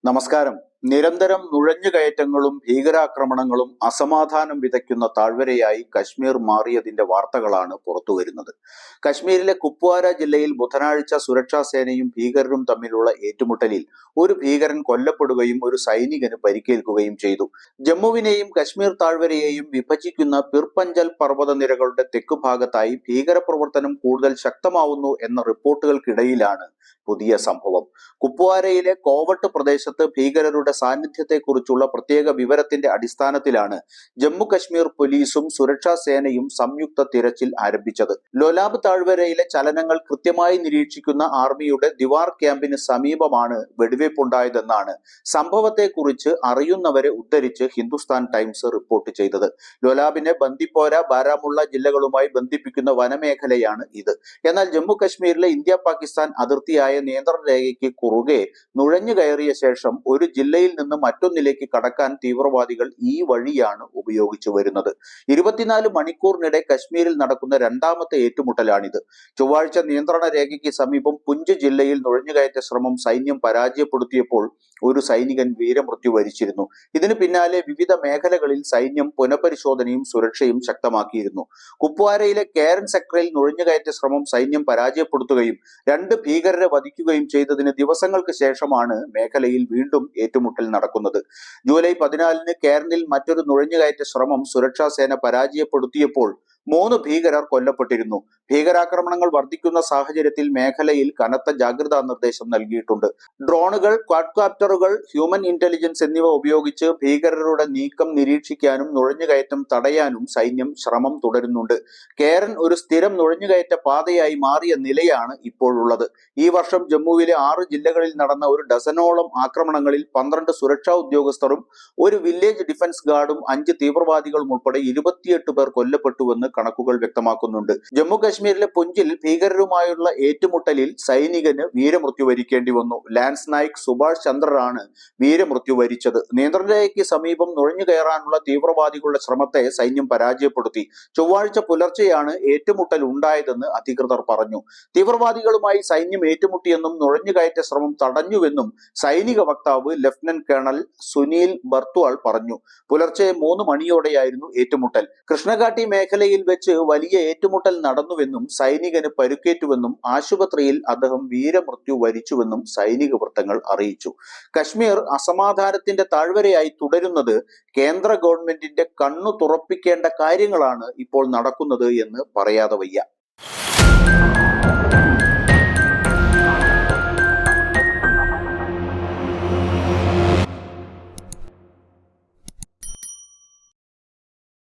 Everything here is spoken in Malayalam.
നമസ്കാരം. നിരന്തരം നുഴഞ്ഞുകയറ്റങ്ങളും ഭീകരാക്രമണങ്ങളും അസമാധാനം വിതയ്ക്കുന്ന താഴ്വരയായി കശ്മീർ മാറിയതിന്റെ വാർത്തകളാണ് പുറത്തുവരുന്നത്. കശ്മീരിലെ കുപ്വാര ജില്ലയിൽ ബുധനാഴ്ച സുരക്ഷാ സേനയും ഭീകരരും തമ്മിലുള്ള ഏറ്റുമുട്ടലിൽ ഒരു ഭീകരൻ കൊല്ലപ്പെടുകയും ഒരു സൈനികന് പരിക്കേൽക്കുകയും ചെയ്തു. ജമ്മുവിനെയും കശ്മീർ താഴ്വരയെയും വിഭജിക്കുന്ന പിർപഞ്ചൽ പർവ്വതനിരകളുടെ തെക്കുഭാഗത്തായി ഭീകരപ്രവർത്തനം കൂടുതൽ ശക്തമാവുന്നു എന്ന റിപ്പോർട്ടുകൾക്കിടയിലാണ് പുതിയ സംഭവം. കുപ്വാരയിലെ കോവട്ട് പ്രദേശത്ത് ഭീകരരുടെ സാന്നിധ്യത്തെക്കുറിച്ചുള്ള പ്രത്യേക വിവരത്തിന്റെ അടിസ്ഥാനത്തിലാണ് ജമ്മു കശ്മീർ പോലീസും സുരക്ഷാ സേനയും സംയുക്ത തിരച്ചിൽ ആരംഭിച്ചത്. ലോലാബ് താഴ്വരയിലെ ചലനങ്ങൾ കൃത്യമായി നിരീക്ഷിക്കുന്ന ആർമിയുടെ ദിവാർ ക്യാമ്പിന് സമീപമാണ് വെടിവയ്പുണ്ടായതെന്നാണ് സംഭവത്തെക്കുറിച്ച് അറിയുന്നവരെ ഉദ്ധരിച്ച് ഹിന്ദുസ്ഥാൻ ടൈംസ് റിപ്പോർട്ട് ചെയ്തത്. ലോലാബിനെ ബന്ദിപ്പോര, ബാരാമുള്ള ജില്ലകളുമായി ബന്ധിപ്പിക്കുന്ന വനമേഖലയാണ് ഇത്. എന്നാൽ ജമ്മു കശ്മീരിലെ ഇന്ത്യ പാകിസ്ഥാൻ അതിർത്തിയായ നിയന്ത്രണ രേഖയ്ക്ക് കുറുകെ നുഴഞ്ഞു കയറിയ ശേഷം ഒരു ജില്ലയിൽ നിന്ന് മറ്റൊന്നിലേക്ക് കടക്കാൻ തീവ്രവാദികൾ ഈ വഴിയാണ് ഉപയോഗിച്ചു വരുന്നത്. 24 മണിക്കൂറിനിടെ കശ്മീരിൽ നടക്കുന്ന രണ്ടാമത്തെ ഏറ്റുമുട്ടലാണിത്. ചൊവ്വാഴ്ച നിയന്ത്രണ രേഖയ്ക്ക് സമീപം പുഞ്ച് ജില്ലയിൽ നുഴഞ്ഞുകയറ്റ ശ്രമം സൈന്യം പരാജയപ്പെടുത്തിയപ്പോൾ ഒരു സൈനികൻ വീരമൃത്യു വരിച്ചിരുന്നു. ഇതിന് പിന്നാലെ വിവിധ മേഖലകളിൽ സൈന്യം പുനഃപരിശോധനയും സുരക്ഷയും ശക്തമാക്കിയിരുന്നു. കുപ്വാരയിലെ കേരൻ സെക്ടറിൽ നുഴഞ്ഞുകയറ്റ ശ്രമം സൈന്യം പരാജയപ്പെടുത്തുകയും 2 ഭീകരരെ വധിക്കുകയും ചെയ്തതിന് ദിവസങ്ങൾക്ക് ശേഷമാണ് മേഖലയിൽ വീണ്ടും ഏറ്റുമുട്ടൽ നടക്കുന്നത്. ജൂലൈ 14-ന് കേരനിൽ മറ്റൊരു നുഴഞ്ഞുകയറ്റ ശ്രമം സുരക്ഷാ സേന പരാജയപ്പെടുത്തിയപ്പോൾ 3 ഭീകരർ കൊല്ലപ്പെട്ടിരുന്നു. ഭീകരാക്രമണങ്ങൾ വർദ്ധിക്കുന്ന സാഹചര്യത്തിൽ മേഖലയിൽ കനത്ത ജാഗ്രതാ നിർദ്ദേശം നൽകിയിട്ടുണ്ട്. ഡ്രോണുകൾ, ക്വാഡ്കോപ്റ്ററുകൾ, ഹ്യൂമൻ ഇന്റലിജൻസ് എന്നിവ ഉപയോഗിച്ച് ഭീകരരുടെ നീക്കം നിരീക്ഷിക്കാനും നുഴഞ്ഞുകയറ്റം തടയാനും സൈന്യം ശ്രമം തുടരുന്നുണ്ട്. കേരൻ ഒരു സ്ഥിരം നുഴഞ്ഞുകയറ്റ പാതയായി മാറിയ നിലയാണ് ഇപ്പോഴുള്ളത്. ഈ വർഷം ജമ്മുവിലെ 6 ജില്ലകളിൽ നടന്ന ഒരു ഡസനോളം ആക്രമണങ്ങളിൽ 12 സുരക്ഷാ ഉദ്യോഗസ്ഥരും ഒരു വില്ലേജ് ഡിഫൻസ് ഗാർഡും 5 തീവ്രവാദികളും ഉൾപ്പെടെ 28 പേർ കൊല്ലപ്പെട്ടുവെന്ന് കണക്കുകൾ വ്യക്തമാക്കുന്നുണ്ട്. ജമ്മു കശ്മീരിലെ പുഞ്ചിൽ ഭീകരരുമായുള്ള ഏറ്റുമുട്ടലിൽ സൈനികന് വീരമൃത്യു വരിക്കേണ്ടി വന്നു. ലാൻസ് നായിക് സുഭാഷ് ചന്ദ്രറാണ് വീരമൃത്യു വരിച്ചത്. നിയന്ത്രണ രേഖയ്ക്ക് സമീപം നുഴഞ്ഞു കയറാനുള്ള തീവ്രവാദികളുടെ ശ്രമത്തെ സൈന്യം പരാജയപ്പെടുത്തി. ചൊവ്വാഴ്ച പുലർച്ചെയാണ് ഏറ്റുമുട്ടൽ ഉണ്ടായതെന്ന് അധികൃതർ പറഞ്ഞു. തീവ്രവാദികളുമായി സൈന്യം ഏറ്റുമുട്ടിയെന്നും നുഴഞ്ഞുകയറ്റ ശ്രമം തടഞ്ഞുവെന്നും സൈനിക വക്താവ് ലഫ്റ്റനന്റ് കേണൽ സുനിൽ ബർത്വാൾ പറഞ്ഞു. പുലർച്ചെ 3 മണിയോടെയായിരുന്നു ഏറ്റുമുട്ടൽ. കൃഷ്ണഘാട്ടി മേഖലയിൽ വെച്ച് വലിയ ഏറ്റുമുട്ടൽ നടന്നുവെന്നും സൈനികന് പരുക്കേറ്റുവെന്നും ആശുപത്രിയിൽ അദ്ദേഹം വീരമൃത്യു വരിച്ചുവെന്നും സൈനിക വൃത്തങ്ങൾ അറിയിച്ചു. കശ്മീർ അസമാധാനത്തിന്റെ താഴ്വരയായി തുടരുന്നത് കേന്ദ്ര ഗവൺമെന്റിന്റെ കണ്ണു തുറപ്പിക്കേണ്ട കാര്യങ്ങളാണ് ഇപ്പോൾ നടക്കുന്നത് എന്ന് പറയാതെ വയ്യ.